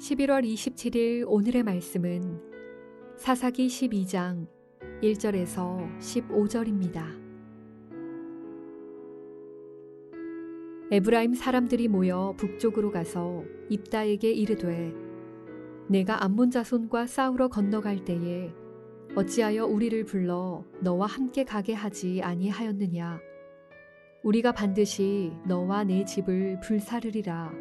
11월 27일 오늘의 말씀은 사사기 12장 1절에서 15절입니다. 에브라임 사람들이 모여 북쪽으로 가서 입다에게 이르되 내가 암몬 자손과 싸우러 건너갈 때에 어찌하여 우리를 불러 너와 함께 가게 하지 아니하였느냐. 우리가 반드시 너와 내 집을 불사르리라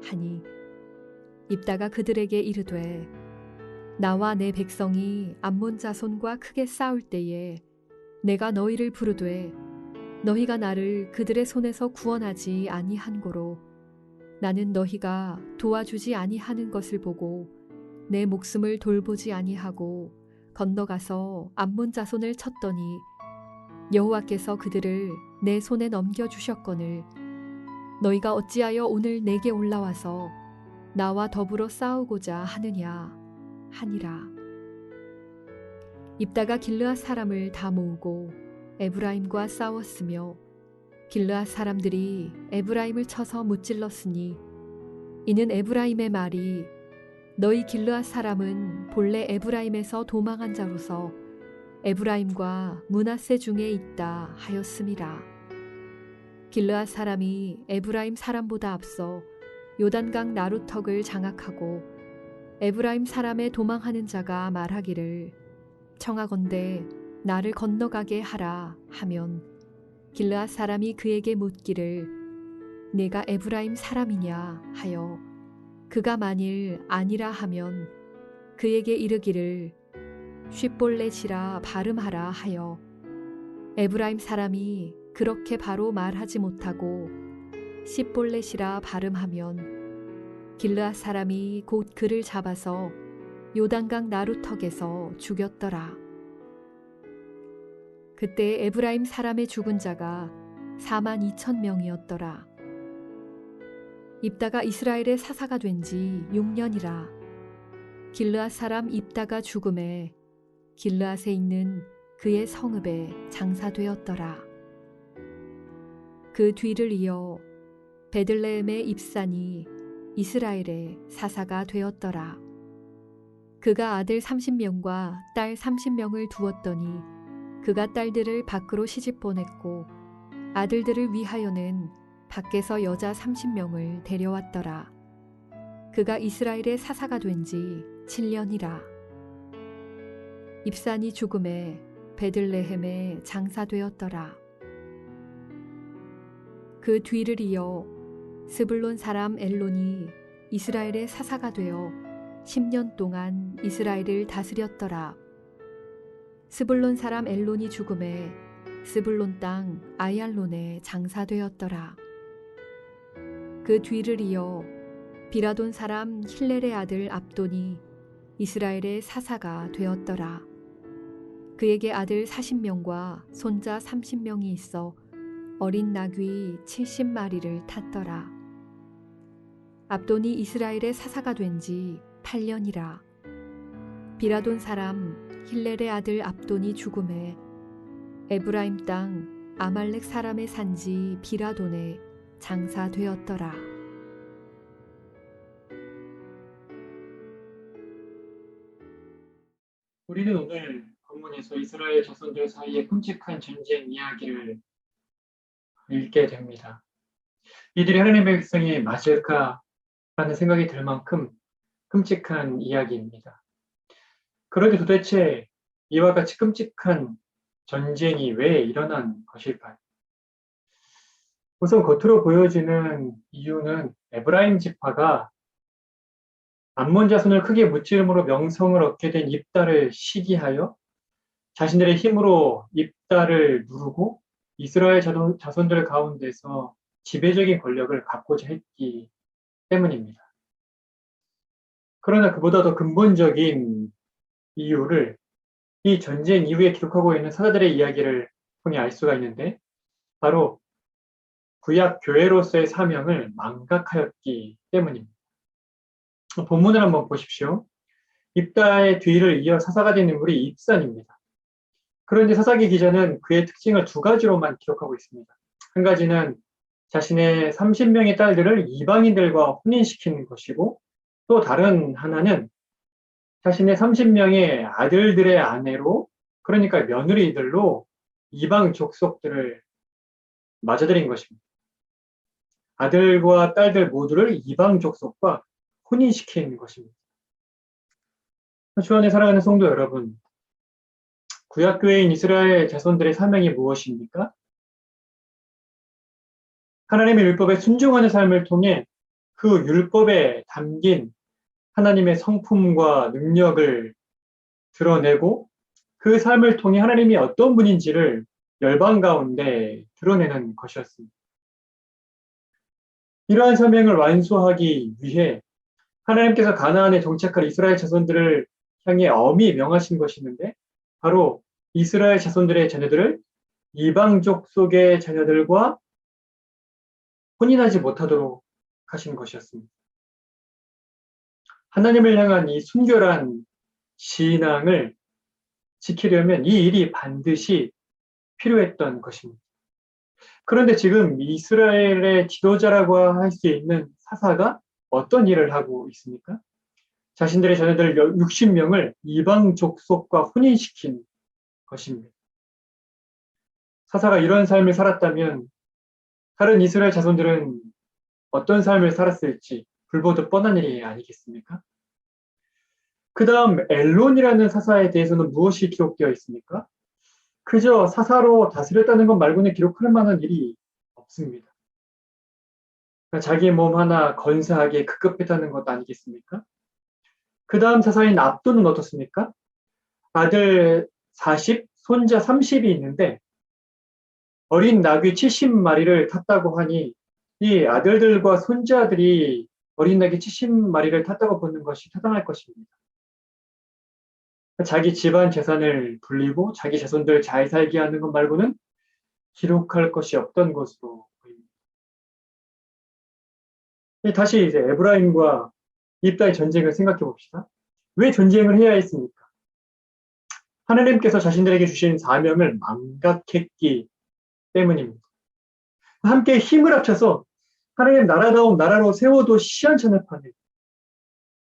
하니 입다가 그들에게 이르되 나와 내 백성이 암몬 자손과 크게 싸울 때에 내가 너희를 부르되 너희가 나를 그들의 손에서 구원하지 아니한고로 나는 너희가 도와주지 아니하는 것을 보고 내 목숨을 돌보지 아니하고 건너가서 암몬 자손을 쳤더니 여호와께서 그들을 내 손에 넘겨주셨거늘 너희가 어찌하여 오늘 내게 올라와서 나와 더불어 싸우고자 하느냐 하니라. 입다가 길르앗 사람을 다 모으고 에브라임과 싸웠으며 길르앗 사람들이 에브라임을 쳐서 무찔렀으니 이는 에브라임의 말이 너희 길르앗 사람은 본래 에브라임에서 도망한 자로서 에브라임과 므낫세 중에 있다 하였음이라. 길르앗 사람이 에브라임 사람보다 앞서 요단강 나루턱을 장악하고 에브라임 사람의 도망하는 자가 말하기를 청하건대 나를 건너가게 하라 하면 길르앗 사람이 그에게 묻기를 내가 에브라임 사람이냐 하여 그가 만일 아니라 하면 그에게 이르기를 쉿볼렛이라 발음하라 하여 에브라임 사람이 그렇게 바로 말하지 못하고 쉿볼렛이라 발음하면 길르앗 사람이 곧 그를 잡아서 요단강 나루턱에서 죽였더라. 그때 에브라임 사람의 죽은 자가 42,000명이었더라. 입다가 이스라엘의 사사가 된 지 6년이라. 길르앗 사람 입다가 죽음에 길르앗에 있는 그의 성읍에 장사되었더라. 그 뒤를 이어 베들레헴의 입산이 이스라엘의 사사가 되었더라. 그가 아들 30명과 딸 30명을 두었더니 그가 딸들을 밖으로 시집 보냈고 아들들을 위하여는 밖에서 여자 30명을 데려왔더라. 그가 이스라엘의 사사가 된 지 7년이라. 입산이 죽음에 베들레헴에 장사되었더라. 그 뒤를 이어 스불론 사람 엘론이 이스라엘의 사사가 되어 10년 동안 이스라엘을 다스렸더라. 스불론 사람 엘론이 죽음에 스불론 땅 아얄론에 장사되었더라. 그 뒤를 이어 비라돈 사람 힐렐의 아들 압돈이 이스라엘의 사사가 되었더라. 그에게 아들 40명과 손자 30명이 있어 어린 나귀 70마리를 탔더라. 압돈이 이스라엘의 사사가 된 지 8년이라. 비라돈 사람 힐렐의 아들 압돈이 죽음에 에브라임 땅 아말렉 사람의 산지 비라돈에 장사되었더라. 우리는 오늘 본문에서 이스라엘 자손들 사이의 끔찍한 전쟁 이야기를 읽게 됩니다. 이들이 하나님의 백성이 맞을까라는 생각이 들 만큼 끔찍한 이야기입니다. 그런데 도대체 이와 같이 끔찍한 전쟁이 왜 일어난 것일까요? 우선 겉으로 보여지는 이유는 에브라임 지파가 암몬 자손을 크게 무찌름으로 명성을 얻게 된 입다를 시기하여 자신들의 힘으로 입다를 누르고 이스라엘 자손들 가운데서 지배적인 권력을 갖고자 했기 때문입니다. 그러나 그보다 더 근본적인 이유를 이 전쟁 이후에 기록하고 있는 사사들의 이야기를 통해 알 수가 있는데 바로 구약 교회로서의 사명을 망각하였기 때문입니다. 본문을 한번 보십시오. 입다의 뒤를 이어 사사가 된 인물이 입산입니다. 그런데 사사기 기자는 그의 특징을 두 가지로만 기록하고 있습니다. 한 가지는 자신의 30명의 딸들을 이방인들과 혼인시키는 것이고 또 다른 하나는 자신의 30명의 아들들의 아내로, 그러니까 며느리들로 이방 족속들을 맞아들인 것입니다. 아들과 딸들 모두를 이방 족속과 혼인시킨 것입니다. 주 안에 사랑하는 성도 여러분, 구약교회인 이스라엘 자손들의 사명이 무엇입니까? 하나님의 율법에 순종하는 삶을 통해 그 율법에 담긴 하나님의 성품과 능력을 드러내고 그 삶을 통해 하나님이 어떤 분인지를 열방 가운데 드러내는 것이었습니다. 이러한 사명을 완수하기 위해 하나님께서 가나안에 정착할 이스라엘 자손들을 향해 엄히 명하신 것이 있는데, 바로 이스라엘 자손들의 자녀들을 이방족 속의 자녀들과 혼인하지 못하도록 하신 것이었습니다. 하나님을 향한 이 순결한 신앙을 지키려면 이 일이 반드시 필요했던 것입니다. 그런데 지금 이스라엘의 지도자라고 할 수 있는 사사가 어떤 일을 하고 있습니까? 자신들의 자녀들 60명을 이방 족속과 혼인시킨 것입니다. 사사가 이런 삶을 살았다면 다른 이스라엘 자손들은 어떤 삶을 살았을지 불보듯 뻔한 일이 아니겠습니까? 그 다음 엘론이라는 사사에 대해서는 무엇이 기록되어 있습니까? 그저 사사로 다스렸다는 것 말고는 기록할 만한 일이 없습니다. 자기의 몸 하나 건사하게 급급했다는 것 아니겠습니까? 그 다음 사사인 압도는 어떻습니까? 아들 40, 손자 30이 있는데 어린 나귀 70마리를 탔다고 하니 이 아들들과 손자들이 어린 나귀 70마리를 탔다고 보는 것이 타당할 것입니다. 자기 집안 재산을 불리고 자기 자손들 잘 살게 하는 것 말고는 기록할 것이 없던 것으로 보입니다. 다시 이제 에브라임과 입다의 전쟁을 생각해 봅시다. 왜 전쟁을 해야 했습니까? 하나님께서 자신들에게 주신 사명을 망각했기 때문입니다. 함께 힘을 합쳐서 하나님 나라다운 나라로 세워도 시한찮을 판에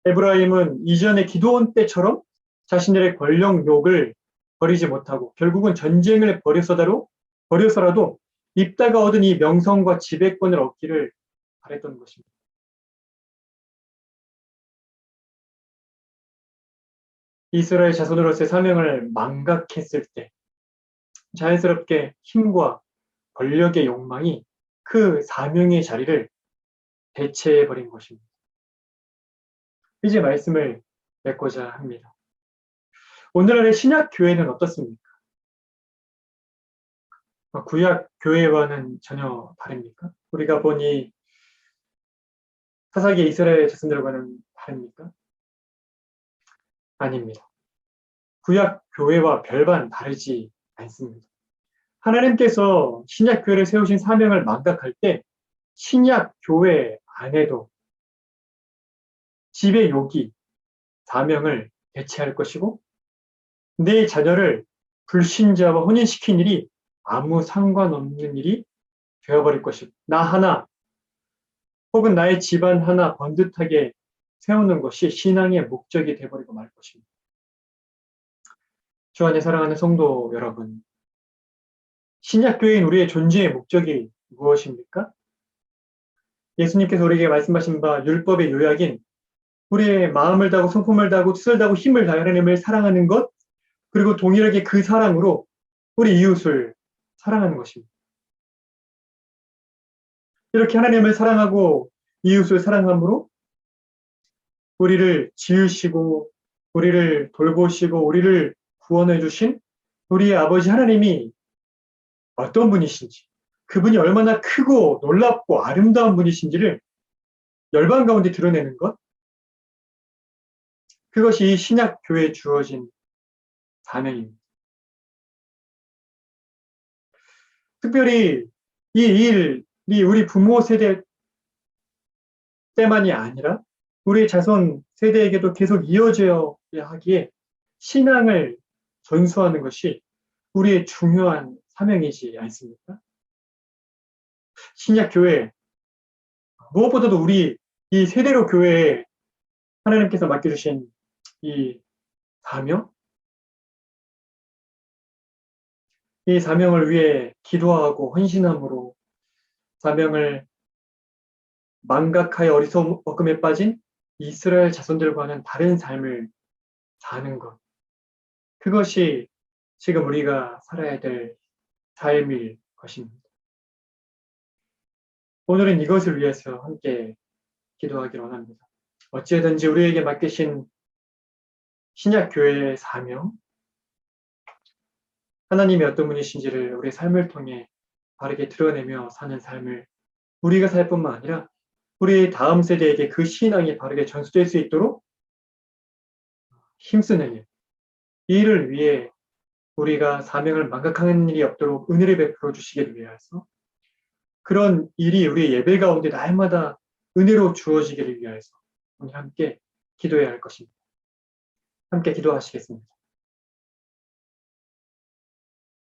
에브라임은 이전의 기드온 때처럼 자신들의 권력욕을 버리지 못하고 결국은 전쟁을 벌여서라도 입다가 얻은 이 명성과 지배권을 얻기를 바랬던 것입니다. 이스라엘 자손으로서의 사명을 망각했을 때 자연스럽게 힘과 권력의 욕망이 그 사명의 자리를 대체해버린 것입니다. 이제 말씀을 맺고자 합니다. 오늘날의 신약 교회는 어떻습니까? 구약 교회와는 전혀 다릅니까? 우리가 보니 사사기 이스라엘 자손들과는 다릅니까? 아닙니다. 구약 교회와 별반 다르지 않습니다. 하나님께서 신약 교회를 세우신 사명을 망각할 때 신약 교회 안에도 지배 욕이 사명을 대체할 것이고 내 자녀를 불신자와 혼인시킨 일이 아무 상관없는 일이 되어버릴 것이고 나 하나 혹은 나의 집안 하나 번듯하게 세우는 것이 신앙의 목적이 되어버리고 말 것입니다. 주 안에 사랑하는 성도 여러분, 신약교회인 우리의 존재의 목적이 무엇입니까? 예수님께서 우리에게 말씀하신 바 율법의 요약인 우리의 마음을 다하고 성품을 다하고 뜻을 다하고 힘을 다하여 하나님을 사랑하는 것, 그리고 동일하게 그 사랑으로 우리 이웃을 사랑하는 것입니다. 이렇게 하나님을 사랑하고 이웃을 사랑함으로 우리를 지으시고 우리를 돌보시고 우리를 구원해 주신 우리의 아버지 하나님이 어떤 분이신지, 그분이 얼마나 크고 놀랍고 아름다운 분이신지를 열방 가운데 드러내는 것, 그것이 신약 교회에 주어진 사명입니다. 특별히 이 일이 우리 부모 세대 때만이 아니라 우리 자손 세대에게도 계속 이어져야 하기에 신앙을 전수하는 것이 우리의 중요한 사명이지 않습니까? 신약 교회, 무엇보다도 우리 이 세대로 교회에 하나님께서 맡겨주신 이 사명, 이 사명을 위해 기도하고 헌신함으로 사명을 망각하여 어리석음에 빠진 이스라엘 자손들과는 다른 삶을 사는 것. 그것이 지금 우리가 살아야 될 삶일 것입니다. 오늘은 이것을 위해서 함께 기도하기를 원합니다. 어찌든지 우리에게 맡기신 신약교회의 사명, 하나님이 어떤 분이신지를 우리의 삶을 통해 바르게 드러내며 사는 삶을 우리가 살 뿐만 아니라 우리 다음 세대에게 그 신앙이 바르게 전수될 수 있도록 힘쓰는 일, 이 일을 위해 우리가 사명을 망각하는 일이 없도록 은혜를 베풀어 주시기를 위하여서 그런 일이 우리 예배 가운데 날마다 은혜로 주어지기를 위하여서 오늘 함께 기도해야 할 것입니다. 함께 기도하시겠습니다.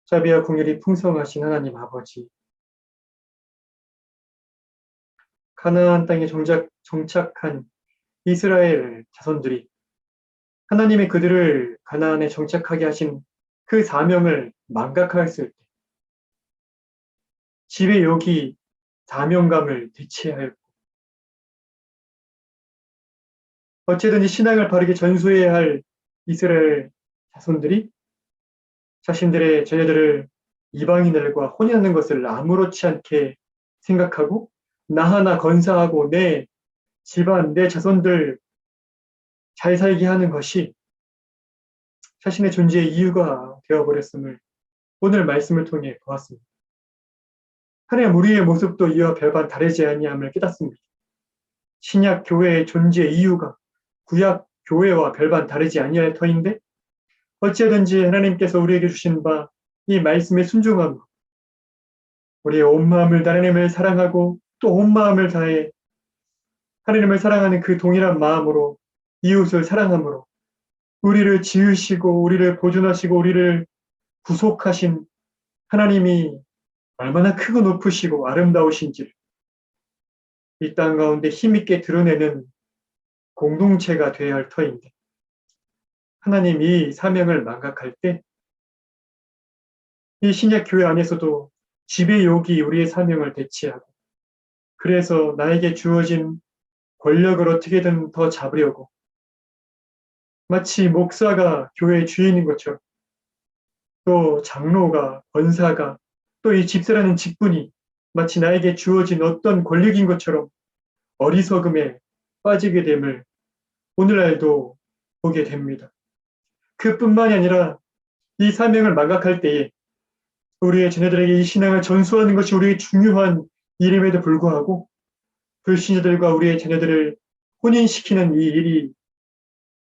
자비와 긍휼이 풍성하신 하나님 아버지, 가나안 땅에 정착한 이스라엘 자손들이 하나님의 그들을 가나안에 정착하게 하신 그 사명을 망각하였을 때 집의 욕이 사명감을 대체하였고 어찌든지 신앙을 바르게 전수해야 할 이스라엘 자손들이 자신들의 자녀들을 이방인들과 혼인하는 것을 아무렇지 않게 생각하고 나 하나 건사하고 내 집안, 내 자손들 잘 살게 하는 것이 자신의 존재의 이유가 되어버렸음을 오늘 말씀을 통해 보았습니다. 하나님 우리의 모습도 이와 별반 다르지 아니함을 깨닫습니다. 신약 교회의 존재 이유가 구약 교회와 별반 다르지 아니할 터인데 어찌하든지 하나님께서 우리에게 주신 바 이 말씀에 순종함으로 우리의 온 마음을 하나님을 사랑하고 또 온 마음을 다해 하나님을 사랑하는 그 동일한 마음으로 이웃을 사랑함으로 우리를 지으시고 우리를 보존하시고 우리를 구속하신 하나님이 얼마나 크고 높으시고 아름다우신지를 이 땅 가운데 힘있게 드러내는 공동체가 되어야 할 터인데 하나님 이 사명을 망각할 때 이 신약 교회 안에서도 지배 욕이 우리의 사명을 대체하고 그래서 나에게 주어진 권력을 어떻게든 더 잡으려고 마치 목사가 교회의 주인인 것처럼 또 장로가 권사가 또 이 집사라는 직분이 마치 나에게 주어진 어떤 권력인 것처럼 어리석음에 빠지게 됨을 오늘날도 보게 됩니다. 그뿐만이 아니라 이 사명을 망각할 때에 우리의 자녀들에게 이 신앙을 전수하는 것이 우리의 중요한 일임에도 불구하고 불신자들과 우리의 자녀들을 혼인시키는 이 일이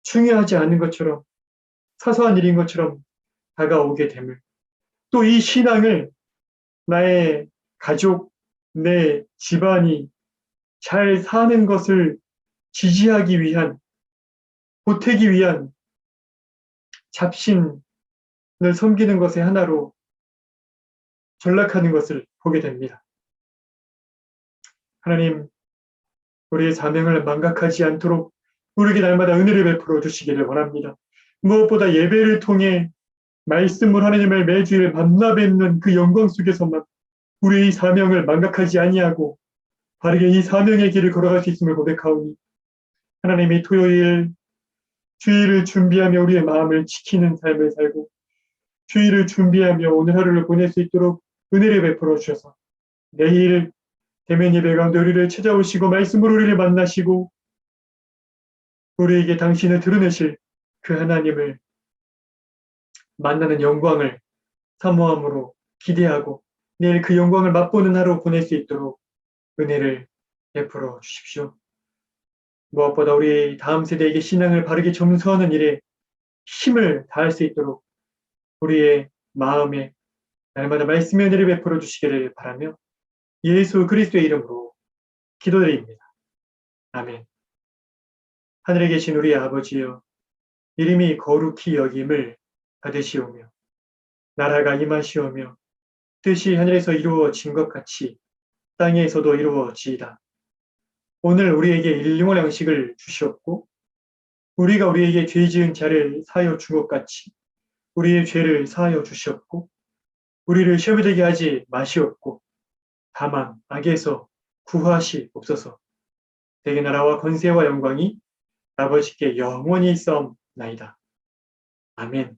중요하지 않은 것처럼 사소한 일인 것처럼 다가오게 됨을 또 이 신앙을 나의 가족, 내 집안이 잘 사는 것을 지지하기 위한 보태기 위한 잡신을 섬기는 것의 하나로 전락하는 것을 보게 됩니다. 하나님, 우리의 사명을 망각하지 않도록 우리에게 날마다 은혜를 베풀어 주시기를 원합니다. 무엇보다 예배를 통해 말씀을 하나님을 매주일 만나 뵙는 그 영광 속에서만 우리의 사명을 망각하지 아니하고 바르게 이 사명의 길을 걸어갈 수 있음을 고백하오니 하나님이 토요일 주일을 준비하며 우리의 마음을 지키는 삶을 살고 주일을 준비하며 오늘 하루를 보낼 수 있도록 은혜를 베풀어 주셔서 내일 대면 예배 가운데 우리를 찾아오시고 말씀으로 우리를 만나시고 우리에게 당신을 드러내실 그 하나님을 만나는 영광을 사모함으로 기대하고 내일 그 영광을 맛보는 하루 보낼 수 있도록 은혜를 베풀어 주십시오. 무엇보다 우리 다음 세대에게 신앙을 바르게 점수하는 일에 힘을 다할 수 있도록 우리의 마음에 날마다 말씀의 은혜를 베풀어 주시기를 바라며 예수 그리스도의 이름으로 기도드립니다. 아멘. 하늘에 계신 우리 아버지여, 이름이 거룩히 여김을 받으시오며 나라가 임하시오며 뜻이 하늘에서 이루어진 것 같이 땅에서도 이루어지이다. 오늘 우리에게 일용할 양식을 주시옵고 우리가 우리에게 죄 지은 자를 사하여 준 것 같이 우리의 죄를 사하여 주시옵고 우리를 시험에 들게 하지 마시옵고 다만 악에서 구하시옵소서. 대개 나라와 권세와 영광이 아버지께 영원히 있사옵나이다. 아멘.